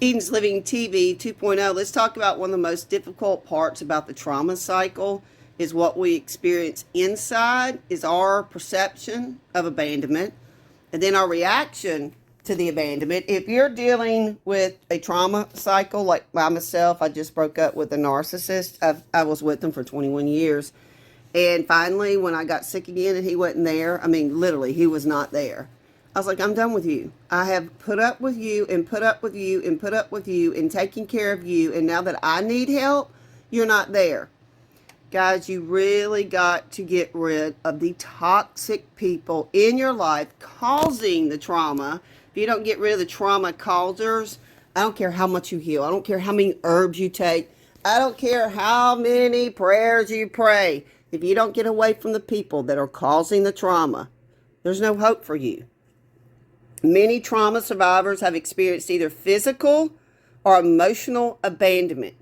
Edenslivingtv 2.0. Let's talk about one of the most difficult parts about the trauma cycle is what we experience inside is our perception of abandonment and then our reaction to the abandonment. If you're dealing with a trauma cycle like by myself, I just broke up with a narcissist. I was with him for 21 years. And finally, when I got sick again and he wasn't there, I mean, literally, he was not there. I was like, I'm done with you. I have put up with you and put up with you and put up with you and taking care of you. And now that I need help, you're not there. Guys, you really got to get rid of the toxic people in your life causing the trauma. If you don't get rid of the trauma causers, I don't care how much you heal. I don't care how many herbs you take. I don't care how many prayers you pray. If you don't get away from the people that are causing the trauma, there's no hope for you. Many trauma survivors have experienced either physical or emotional abandonment.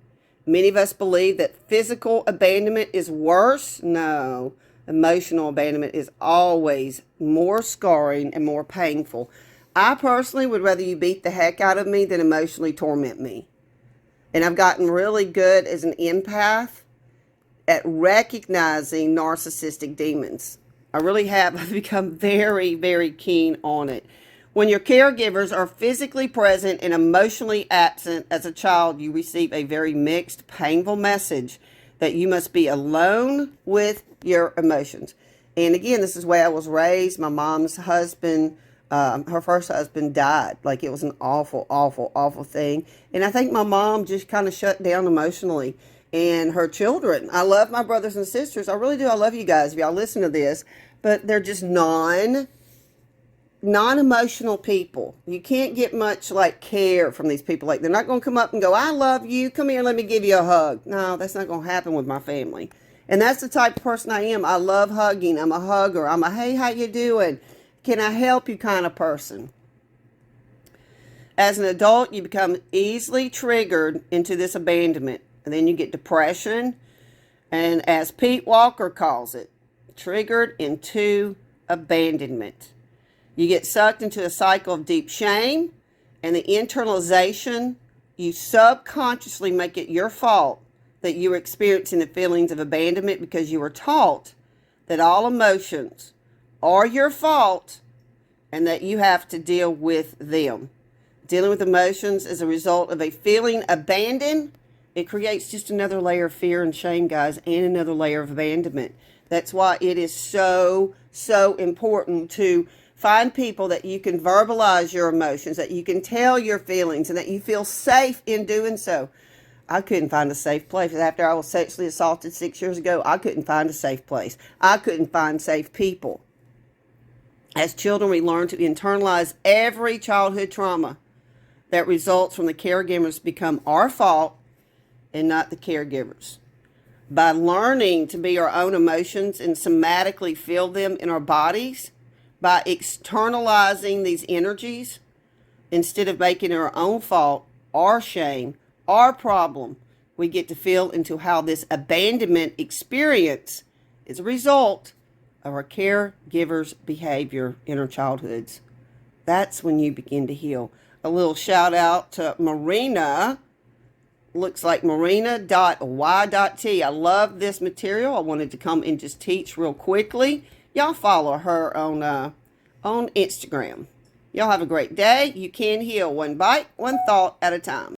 Many of us believe that physical abandonment is worse. No, emotional abandonment is always more scarring and more painful. I personally would rather you beat the heck out of me than emotionally torment me. And I've gotten really good as an empath at recognizing narcissistic demons. I really have. I've become very, very keen on it. When your caregivers are physically present and emotionally absent as a child, you receive a very mixed, painful message that you must be alone with your emotions. And again, this is the way I was raised. My mom's husband, her first husband died. Like, it was an awful, awful, awful thing. And I think my mom just kind of shut down emotionally. And her children, I love my brothers and sisters. I really do. I love you guys if y'all listen to this. But they're just non-emotional people. You can't get much like care from these people. Like, they're not going to come up and go, I love you. Come here, let me give you a hug. No, that's not going to happen with my family. And that's the type of person I am. I love hugging. I'm a hugger. I'm a, hey, how you doing? Can I help you kind of person. As an adult, you become easily triggered into this abandonment. And then you get depression. And as Pete Walker calls it, triggered into abandonment. You get sucked into a cycle of deep shame and the internalization. You subconsciously make it your fault that you're experiencing the feelings of abandonment because you were taught that all emotions are your fault and that you have to deal with them. Dealing with emotions as a result of a feeling abandoned, it creates just another layer of fear and shame, guys, and another layer of abandonment. That's why it is so, so important to find people that you can verbalize your emotions, that you can tell your feelings, and that you feel safe in doing so. I couldn't find a safe place. After I was sexually assaulted 6 years ago, I couldn't find a safe place. I couldn't find safe people. As children, we learn to internalize every childhood trauma that results from the caregivers become our fault and not the caregivers. By learning to be our own emotions and somatically feel them in our bodies, by externalizing these energies, instead of making it our own fault, our shame, our problem, we get to feel into how this abandonment experience is a result of our caregivers' behavior in our childhoods. That's when you begin to heal. A little shout out to Marina. Looks like marina.y.t. I love this material. I wanted to come and just teach real quickly. Y'all follow her on Instagram. Y'all have a great day. You can heal one bite, one thought at a time.